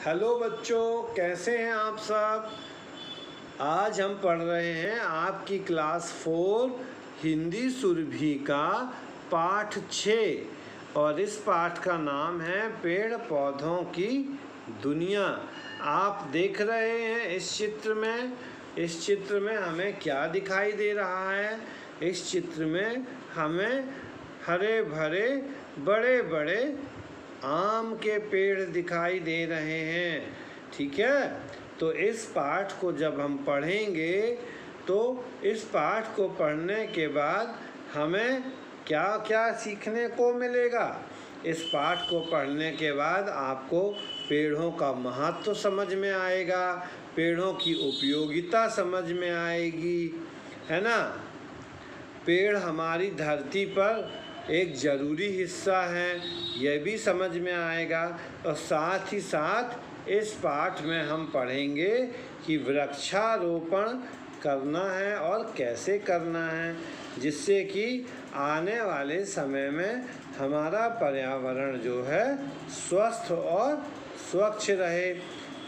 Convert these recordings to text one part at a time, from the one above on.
Hello बच्चों, कैसे हैं आप सब। आज हम पढ़ रहे हैं आपकी क्लास 4 हिंदी सुरभि का पाठ 6 और इस पाठ का नाम है पेड़ पौधों की दुनिया। आप देख रहे हैं इस चित्र में हमें क्या दिखाई दे रहा है। इस चित्र में हमें हरे भरे बड़े बड़े आम के पेड़ दिखाई दे रहे हैं। ठीक है, तो इस पाठ को जब हम पढ़ेंगे तो इस पाठ को पढ़ने के बाद हमें क्या क्या सीखने को मिलेगा। इस पाठ को पढ़ने के बाद आपको पेड़ों का महत्व समझ में आएगा, पेड़ों की उपयोगिता समझ में आएगी, है ना। पेड़ हमारी धरती पर एक ज़रूरी हिस्सा है, यह भी समझ में आएगा। और साथ ही साथ इस पाठ में हम पढ़ेंगे कि वृक्षारोपण करना है और कैसे करना है, जिससे कि आने वाले समय में हमारा पर्यावरण जो है स्वस्थ और स्वच्छ रहे।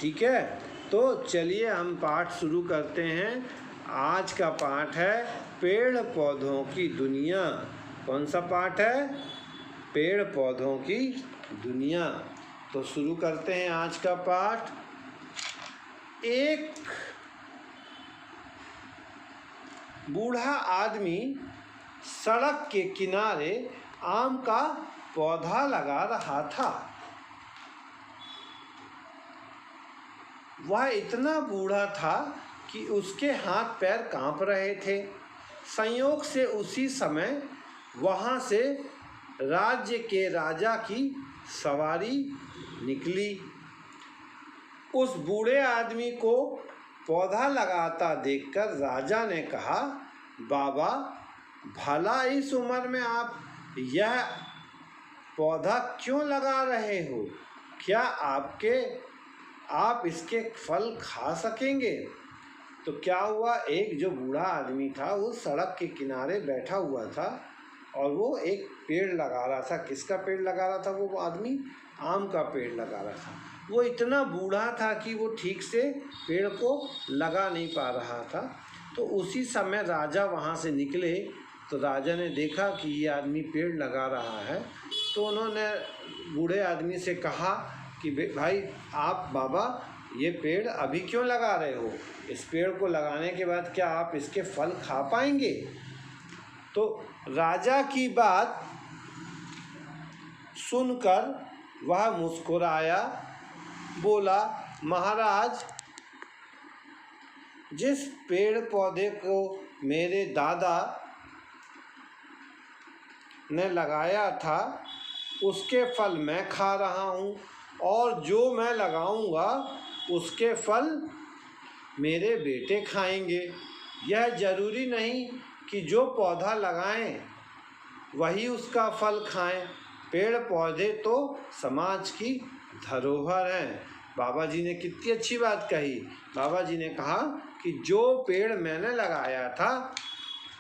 ठीक है, तो चलिए हम पाठ शुरू करते हैं। आज का पाठ है पेड़ पौधों की दुनिया। कौन सा पाठ है? पेड़ पौधों की दुनिया। तो शुरू करते हैं आज का पाठ। एक बूढ़ा आदमी सड़क के किनारे आम का पौधा लगा रहा था। वह इतना बूढ़ा था कि उसके हाथ पैर कांप रहे थे। संयोग से उसी समय वहाँ से राज्य के राजा की सवारी निकली। उस बूढ़े आदमी को पौधा लगाता देखकर राजा ने कहा, बाबा, भला इस उम्र में आप यह पौधा क्यों लगा रहे हो? क्या आप इसके फल खा सकेंगे? तो क्या हुआ, एक जो बूढ़ा आदमी था वो सड़क के किनारे बैठा हुआ था और वो एक पेड़ लगा रहा था। किसका पेड़ लगा रहा था वो आदमी? आम का पेड़ लगा रहा था। वो इतना बूढ़ा था कि वो ठीक से पेड़ को लगा नहीं पा रहा था। तो उसी समय राजा वहाँ से निकले। तो राजा ने देखा कि ये आदमी पेड़ लगा रहा है, तो उन्होंने बूढ़े आदमी से कहा कि भाई, आप बाबा ये पेड़ अभी क्यों लगा रहे हो? इस पेड़ को लगाने के बाद क्या आप इसके फल खा पाएंगे? तो राजा की बात सुनकर वह मुस्कुराया, बोला, महाराज, जिस पेड़ पौधे को मेरे दादा ने लगाया था उसके फल मैं खा रहा हूँ और जो मैं लगाऊंगा उसके फल मेरे बेटे खाएंगे। यह ज़रूरी नहीं कि जो पौधा लगाएं वही उसका फल खाएं। पेड़ पौधे तो समाज की धरोहर हैं। बाबा जी ने कितनी अच्छी बात कही। बाबा जी ने कहा कि जो पेड़ मैंने लगाया था,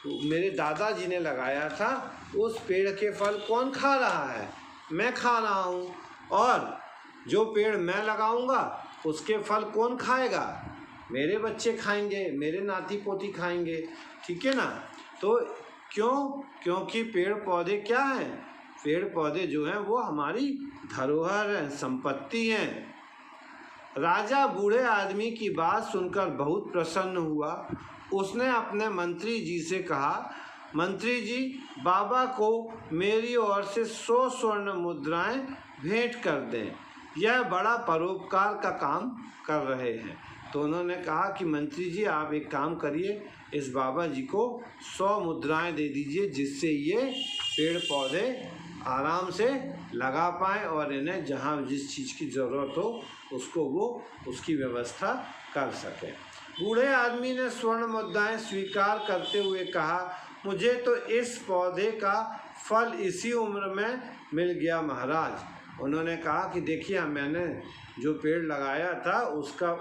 मेरे दादाजी ने लगाया था, उस पेड़ के फल कौन खा रहा है? मैं खा रहा हूँ। और जो पेड़ मैं लगाऊंगा उसके फल कौन खाएगा? मेरे बच्चे खाएंगे, मेरे नाती पोती खाएंगे। ठीक है ना। तो क्योंकि पेड़ पौधे क्या हैं? पेड़ पौधे जो हैं वो हमारी धरोहर हैं, संपत्ति हैं। राजा बूढ़े आदमी की बात सुनकर बहुत प्रसन्न हुआ। उसने अपने मंत्री जी से कहा, मंत्री जी, बाबा को मेरी ओर से 100 स्वर्ण मुद्राएं भेंट कर दें। यह बड़ा परोपकार का काम कर रहे हैं। तो उन्होंने कहा कि मंत्री जी, आप एक काम करिए, इस बाबा जी को 100 मुद्राएं दे दीजिए, जिससे ये पेड़ पौधे आराम से लगा पाएँ और इन्हें जहाँ जिस चीज़ की ज़रूरत हो उसको वो उसकी व्यवस्था कर सकें। बूढ़े आदमी ने स्वर्ण मुद्राएं स्वीकार करते हुए कहा, मुझे तो इस पौधे का फल इसी उम्र में मिल गया महाराज। उन्होंने कहा कि देखिए, मैंने जो पेड़ लगाया था उसका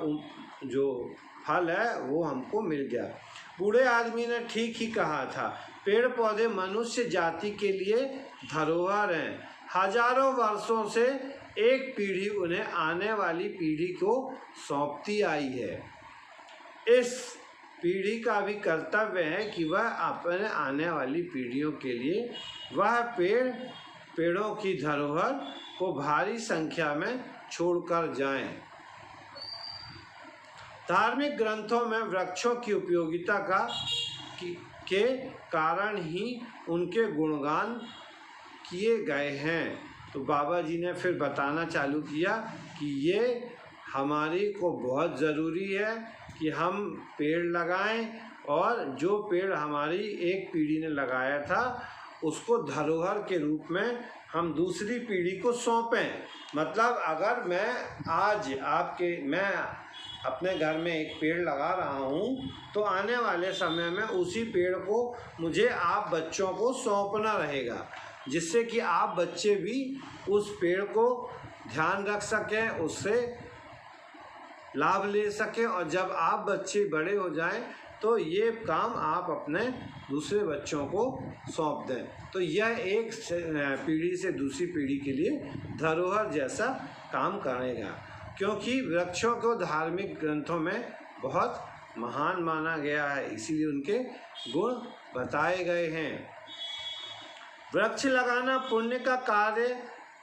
जो फल है वो हमको मिल गया। बूढ़े आदमी ने ठीक ही कहा था। पेड़ पौधे मनुष्य जाति के लिए धरोहर हैं। हजारों वर्षों से एक पीढ़ी उन्हें आने वाली पीढ़ी को सौंपती आई है। इस पीढ़ी का भी कर्तव्य है कि वह अपने आने वाली पीढ़ियों के लिए वह पेड़ों की धरोहर को भारी संख्या में छोड़कर जाएं। धार्मिक ग्रंथों में वृक्षों की उपयोगिता के कारण ही उनके गुणगान किए गए हैं। तो बाबा जी ने फिर बताना चालू किया कि ये हमारी को बहुत ज़रूरी है कि हम पेड़ लगाएं और जो पेड़ हमारी एक पीढ़ी ने लगाया था उसको धरोहर के रूप में हम दूसरी पीढ़ी को सौंपें। मतलब अगर मैं अपने घर में एक पेड़ लगा रहा हूँ तो आने वाले समय में उसी पेड़ को मुझे आप बच्चों को सौंपना रहेगा, जिससे कि आप बच्चे भी उस पेड़ को ध्यान रख सकें, उससे लाभ ले सकें और जब आप बच्चे बड़े हो जाएं तो ये काम आप अपने दूसरे बच्चों को सौंप दें। तो यह एक पीढ़ी से दूसरी पीढ़ी के लिए धरोहर जैसा काम करेगा, क्योंकि वृक्षों को धार्मिक ग्रंथों में बहुत महान माना गया है, इसीलिए उनके गुण बताए गए हैं। वृक्ष लगाना पुण्य का कार्य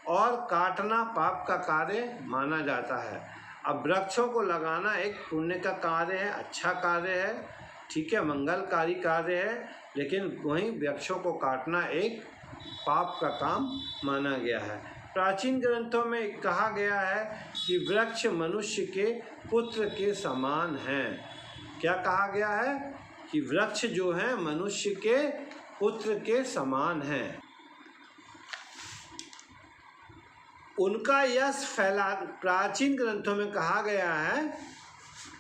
और काटना पाप का कार्य माना जाता है। अब वृक्षों को लगाना एक पुण्य का कार्य है, अच्छा कार्य है, ठीक है, मंगलकारी कार्य है, लेकिन वहीं वृक्षों को काटना एक पाप का काम माना गया है। प्राचीन ग्रंथों में कहा गया है कि वृक्ष मनुष्य के पुत्र के समान हैं। क्या कहा गया है? कि वृक्ष जो हैं मनुष्य के पुत्र के समान हैं। उनका यश प्राचीन ग्रंथों में कहा गया है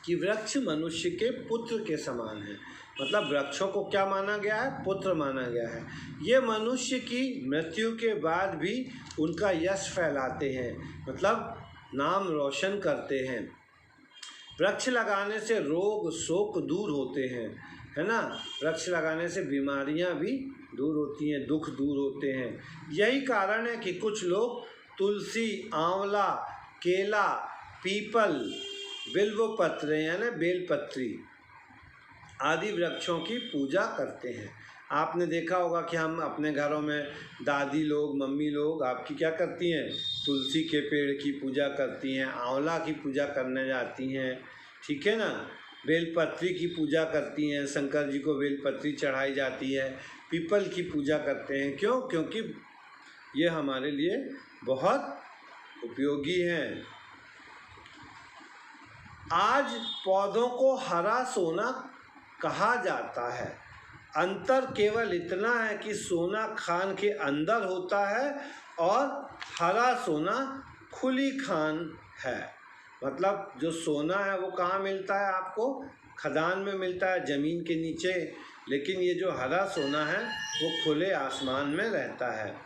कि वृक्ष मनुष्य के पुत्र के समान है। मतलब वृक्षों को क्या माना गया है? पुत्र माना गया है। ये मनुष्य की मृत्यु के बाद भी उनका यश फैलाते हैं, मतलब नाम रोशन करते हैं। वृक्ष लगाने से रोग शोक दूर होते हैं, है ना। वृक्ष लगाने से बीमारियां भी दूर होती हैं, दुख दूर होते हैं। यही कारण है कि कुछ लोग तुलसी, आंवला, केला, पीपल, बिल्वपत्र यानी बेलपत्री आदि वृक्षों की पूजा करते हैं। आपने देखा होगा कि हम अपने घरों में दादी लोग, मम्मी लोग आपकी क्या करती हैं? तुलसी के पेड़ की पूजा करती हैं, आंवला की पूजा करने जाती हैं, ठीक है ना। बेलपत्री की पूजा करती हैं, शंकर जी को बेलपत्री चढ़ाई जाती है। पीपल की पूजा करते हैं। क्यों? क्योंकि ये हमारे लिए बहुत उपयोगी हैं। आज पौधों को हरा सोना कहा जाता है। अंतर केवल इतना है कि सोना खान के अंदर होता है और हरा सोना खुली खान है। मतलब जो सोना है वो कहाँ मिलता है आपको? खदान में मिलता है, ज़मीन के नीचे। लेकिन ये जो हरा सोना है वो खुले आसमान में रहता है।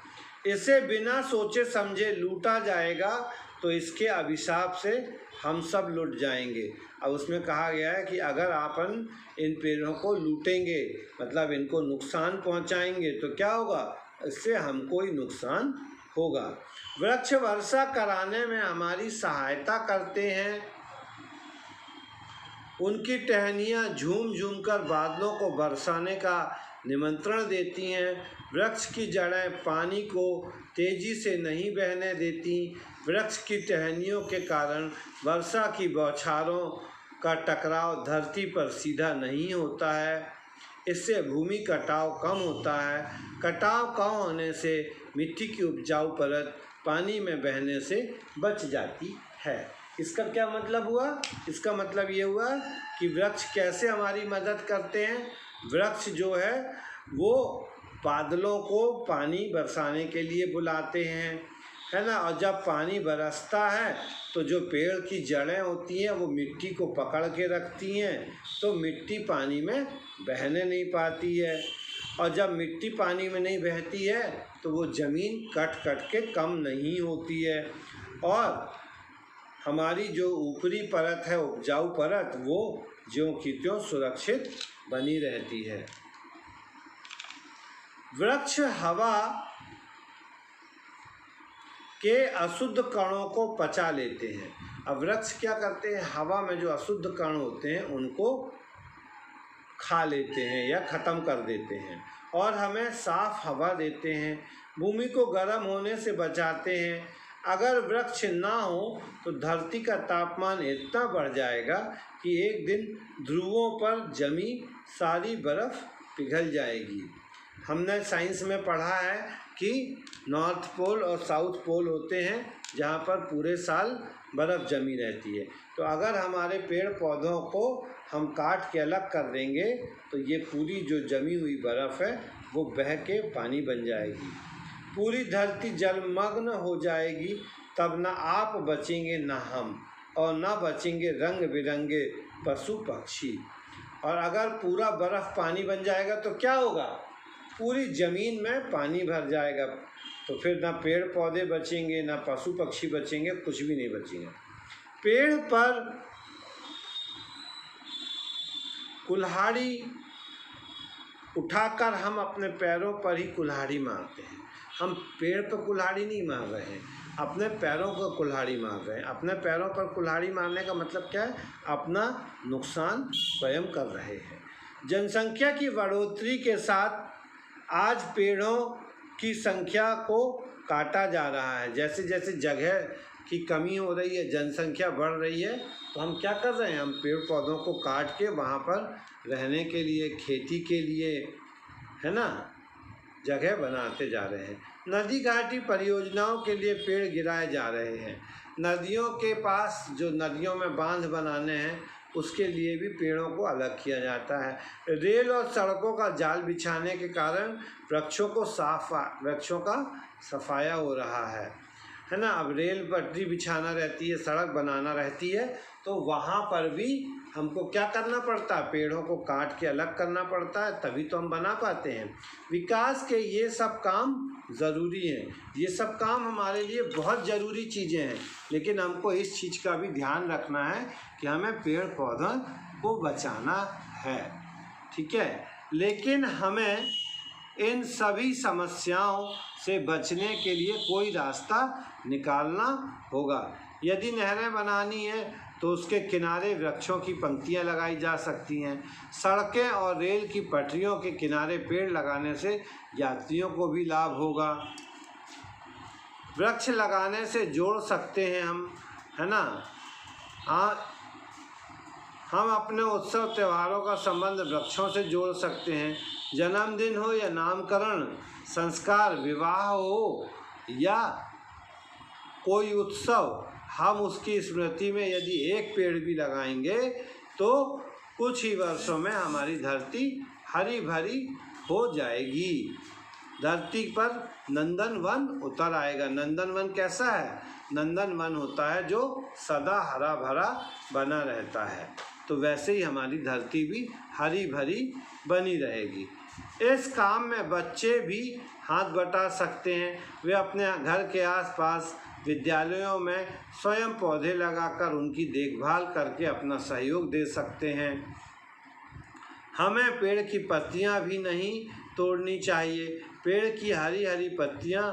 इसे बिना सोचे समझे लूटा जाएगा तो इसके अभिशाप से हम सब लुट जाएंगे। अब उसमें कहा गया है कि अगर अपन इन पेड़ों को लूटेंगे, मतलब इनको नुकसान पहुंचाएंगे, तो क्या होगा? इससे हमको ही नुकसान होगा। वृक्ष वर्षा कराने में हमारी सहायता करते हैं। उनकी टहनियाँ झूम झूम कर बादलों को बरसाने का निमंत्रण देती हैं। वृक्ष की जड़ें पानी को तेजी से नहीं बहने देती। वृक्ष की टहनियों के कारण वर्षा की बौछारों का टकराव धरती पर सीधा नहीं होता है। इससे भूमि कटाव कम होता है। कटाव कम होने से मिट्टी की उपजाऊ परत पानी में बहने से बच जाती है। इसका क्या मतलब हुआ? इसका मतलब ये हुआ कि वृक्ष कैसे हमारी मदद करते हैं। वृक्ष जो है वो बादलों को पानी बरसाने के लिए बुलाते हैं, है ना। और जब पानी बरसता है तो जो पेड़ की जड़ें होती हैं वो मिट्टी को पकड़ के रखती हैं, तो मिट्टी पानी में बहने नहीं पाती है। और जब मिट्टी पानी में नहीं बहती है तो वो ज़मीन कट कट के कम नहीं होती है और हमारी जो ऊपरी परत है, उपजाऊ परत, वो ज्यों की त्यों सुरक्षित बनी रहती है। वृक्ष हवा के अशुद्ध कणों को पचा लेते हैं। अब वृक्ष क्या करते हैं, हवा में जो अशुद्ध कण होते हैं उनको खा लेते हैं या ख़त्म कर देते हैं और हमें साफ हवा देते हैं, भूमि को गर्म होने से बचाते हैं। अगर वृक्ष ना हो तो धरती का तापमान इतना बढ़ जाएगा कि एक दिन ध्रुवों पर जमी सारी बर्फ़ पिघल जाएगी। हमने साइंस में पढ़ा है कि नॉर्थ पोल और साउथ पोल होते हैं जहाँ पर पूरे साल बर्फ़ जमी रहती है। तो अगर हमारे पेड़ पौधों को हम काट के अलग कर देंगे तो ये पूरी जो जमी हुई बर्फ़ है वो बह के पानी बन जाएगी, पूरी धरती जलमग्न हो जाएगी। तब ना आप बचेंगे ना हम, और ना बचेंगे रंग बिरंगे पशु पक्षी। और अगर पूरा बर्फ़ पानी बन जाएगा तो क्या होगा, पूरी ज़मीन में पानी भर जाएगा, तो फिर ना पेड़ पौधे बचेंगे ना पशु पक्षी बचेंगे, कुछ भी नहीं बचेंगे। पेड़ पर कुल्हाड़ी उठाकर हम अपने पैरों पर ही कुल्हाड़ी मारते हैं। हम पेड़ पर कुल्हाड़ी नहीं मार रहे हैं, अपने पैरों पर कुल्हाड़ी मार रहे हैं। अपने पैरों पर कुल्हाड़ी मारने का मतलब क्या है, अपना नुकसान स्वयं कर रहे हैं। जनसंख्या की बढ़ोतरी के साथ आज पेड़ों की संख्या को काटा जा रहा है। जैसे जैसे जगह की कमी हो रही है, जनसंख्या बढ़ रही है, तो हम क्या कर रहे हैं, हम पेड़ पौधों को काट के वहाँ पर रहने के लिए, खेती के लिए, है ना, जगह बनाते जा रहे हैं। नदी घाटी परियोजनाओं के लिए पेड़ गिराए जा रहे हैं। नदियों के पास जो नदियों में बांध बनाने हैं उसके लिए भी पेड़ों को अलग किया जाता है। रेल और सड़कों का जाल बिछाने के कारण वृक्षों का सफाया हो रहा है ना। अब रेल पटरी बिछाना रहती है, सड़क बनाना रहती है, तो वहाँ पर भी हमको क्या करना पड़ता है, पेड़ों को काट के अलग करना पड़ता है, तभी तो हम बना पाते हैं। विकास के ये सब काम ज़रूरी हैं, ये सब काम हमारे लिए बहुत ज़रूरी चीज़ें हैं, लेकिन हमको इस चीज़ का भी ध्यान रखना है कि हमें पेड़ पौधों को बचाना है, ठीक है। लेकिन हमें इन सभी समस्याओं से बचने के लिए कोई रास्ता निकालना होगा। यदि नहरें बनानी है तो उसके किनारे वृक्षों की पंक्तियां लगाई जा सकती हैं। सड़कें और रेल की पटरियों के किनारे पेड़ लगाने से यात्रियों को भी लाभ होगा। वृक्ष लगाने से जोड़ सकते हैं हम, है ना। हम अपने उत्सव त्योहारों का संबंध वृक्षों से जोड़ सकते हैं। जन्मदिन हो या नामकरण, संस्कार, विवाह हो या कोई उत्सव, हम उसकी स्मृति में यदि एक पेड़ भी लगाएंगे तो कुछ ही वर्षों में हमारी धरती हरी भरी हो जाएगी। धरती पर नंदनवन उतर आएगा। नंदनवन कैसा है, नंदनवन होता है जो सदा हरा भरा बना रहता है, तो वैसे ही हमारी धरती भी हरी भरी बनी रहेगी। इस काम में बच्चे भी हाथ बटा सकते हैं। वे अपने घर के आसपास विद्यालयों में स्वयं पौधे लगाकर उनकी देखभाल करके अपना सहयोग दे सकते हैं। हमें पेड़ की पत्तियां भी नहीं तोड़नी चाहिए। पेड़ की हरी हरी पत्तियां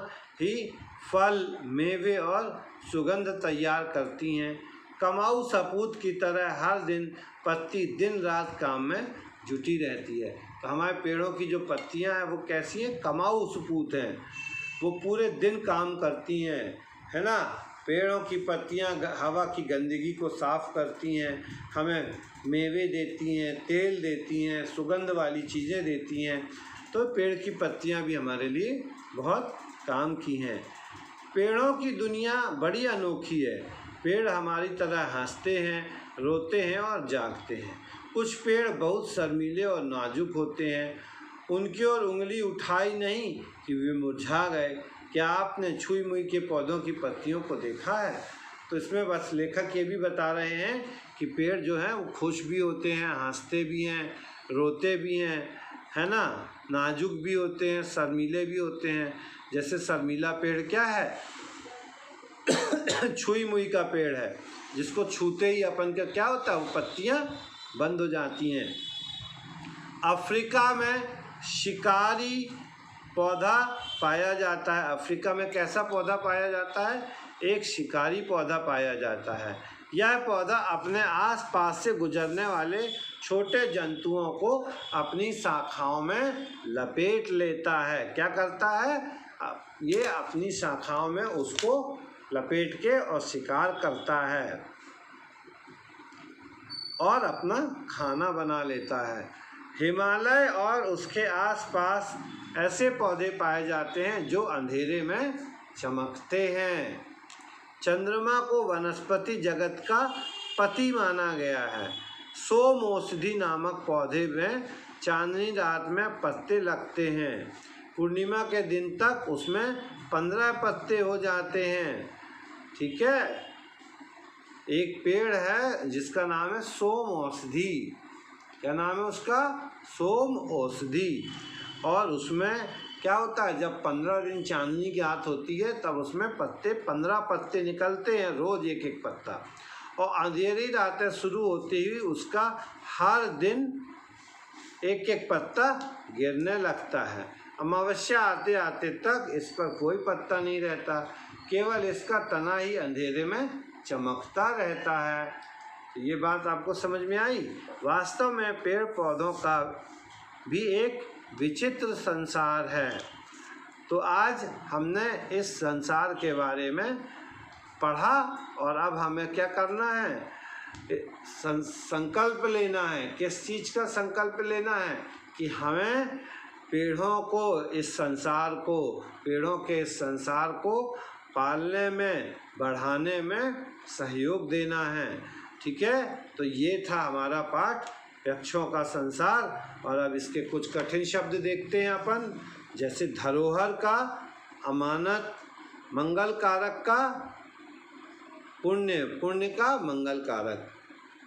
ही फल, मेवे और सुगंध तैयार करती हैं। कमाऊ सपूत की तरह हर दिन पत्ती दिन रात काम में जुटी रहती है। तो हमारे पेड़ों की जो पत्तियां हैं वो कैसी हैं, कमाऊ सपूत हैं, वो पूरे दिन काम करती हैं, है ना। पेड़ों की पत्तियां हवा की गंदगी को साफ़ करती हैं, हमें मेवे देती हैं, तेल देती हैं, सुगंध वाली चीज़ें देती हैं। तो पेड़ की पत्तियां भी हमारे लिए बहुत काम की हैं। पेड़ों की दुनिया बड़ी अनोखी है। पेड़ हमारी तरह हंसते हैं, रोते हैं और जागते हैं। कुछ पेड़ बहुत शर्मीले और नाजुक होते हैं, उनकी ओर उंगली उठाई नहीं कि वे मुरझा गए। क्या आपने छुई मुई के पौधों की पत्तियों को देखा है। तो इसमें बस लेखक ये भी बता रहे हैं कि पेड़ जो हैं वो खुश भी होते हैं, हंसते भी हैं, रोते भी हैं, है ना, नाजुक भी होते हैं, शर्मीले भी होते हैं। जैसे शर्मीला पेड़ क्या है छुई मुई का पेड़ है, जिसको छूते ही अपन का क्या होता है, वो पत्तियां बंद हो जाती हैं। अफ्रीका में शिकारी पौधा पाया जाता है। अफ्रीका में कैसा पौधा पाया जाता है? एक शिकारी पौधा पाया जाता है। यह पौधा अपने आसपास से गुजरने वाले छोटे जंतुओं को अपनी शाखाओं में लपेट लेता है। क्या करता है? ये अपनी शाखाओं में उसको लपेट के और शिकार करता है और अपना खाना बना लेता है। हिमालय और उसके आसपास ऐसे पौधे पाए जाते हैं जो अंधेरे में चमकते हैं। चंद्रमा को वनस्पति जगत का पति माना गया है। सोमौषधि नामक पौधे में चांदनी रात में पत्ते लगते हैं। पूर्णिमा के दिन तक उसमें 15 पत्ते हो जाते हैं। ठीक है, एक पेड़ है जिसका नाम है सोमौषधि। क्या नाम है उसका? सोमौषधि। और उसमें क्या होता है, जब 15 दिन चांदनी की रात होती है तब उसमें 15 पत्ते निकलते हैं, रोज एक एक पत्ता। और अंधेरी रातें शुरू होती ही उसका हर दिन एक एक पत्ता गिरने लगता है। अमावस्या आते आते तक इस पर कोई पत्ता नहीं रहता, केवल इसका तना ही अंधेरे में चमकता रहता है। तो ये बात आपको समझ में आई? वास्तव में पेड़ पौधों का भी एक विचित्र संसार है। तो आज हमने इस संसार के बारे में पढ़ा और अब हमें क्या करना है? संकल्प लेना है। किस चीज़ का संकल्प लेना है? कि हमें पेड़ों को, इस संसार को, पेड़ों के इस संसार को पालने में, बढ़ाने में सहयोग देना है। ठीक है, तो ये था हमारा पाठ वृक्षों का संसार। और अब इसके कुछ कठिन शब्द देखते हैं अपन, जैसे धरोहर का, अमानत, मंगल कारक का, पुण्य, पुण्य का मंगल कारक।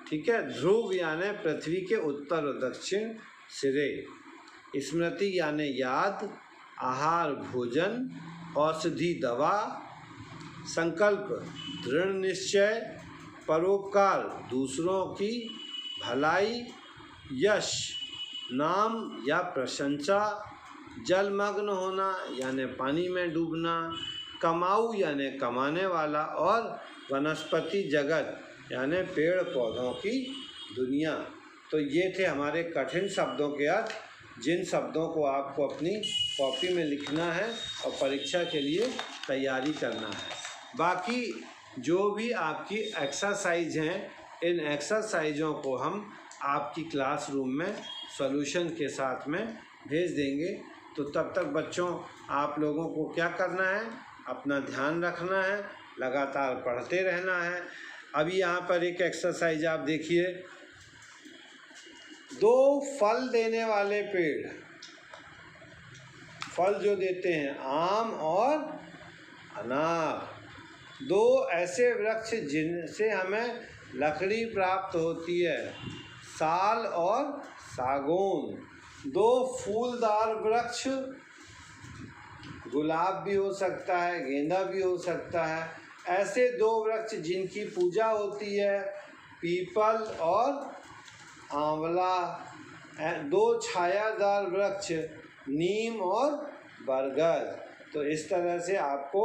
ठीक है, ध्रुव यानी पृथ्वी के उत्तर और दक्षिण सिरे, स्मृति यानी याद, आहार भोजन, औषधि दवा, संकल्प दृढ़ निश्चय, परोपकार दूसरों की भलाई, यश नाम या प्रशंसा, जलमग्न होना यानी पानी में डूबना, कमाऊ यानी कमाने वाला, और वनस्पति जगत यानी पेड़ पौधों की दुनिया। तो ये थे हमारे कठिन शब्दों के अर्थ, जिन शब्दों को आपको अपनी कॉपी में लिखना है और परीक्षा के लिए तैयारी करना है। बाकी जो भी आपकी एक्सरसाइज हैं, इन एक्सरसाइजों को हम आपकी क्लासरूम में सॉल्यूशन के साथ में भेज देंगे। तो तब तक बच्चों आप लोगों को क्या करना है? अपना ध्यान रखना है, लगातार पढ़ते रहना है। अभी यहाँ पर एक एक्सरसाइज आप देखिए, 2 फल देने वाले पेड़, फल जो देते हैं आम और अनार, 2 ऐसे वृक्ष जिनसे हमें लकड़ी प्राप्त होती है, साल और सागौन। 2 फूलदार वृक्ष, गुलाब भी हो सकता है, गेंदा भी हो सकता है। ऐसे 2 वृक्ष जिनकी पूजा होती है, पीपल और आंवला। 2 छायादार वृक्ष, नीम और बरगद। तो इस तरह से आपको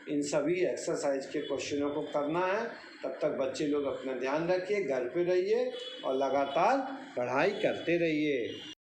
इन सभी एक्सरसाइज के क्वेश्चनों को करना है। तब तक बच्चे लोग अपना ध्यान रखिए, घर पे रहिए और लगातार पढ़ाई करते रहिए।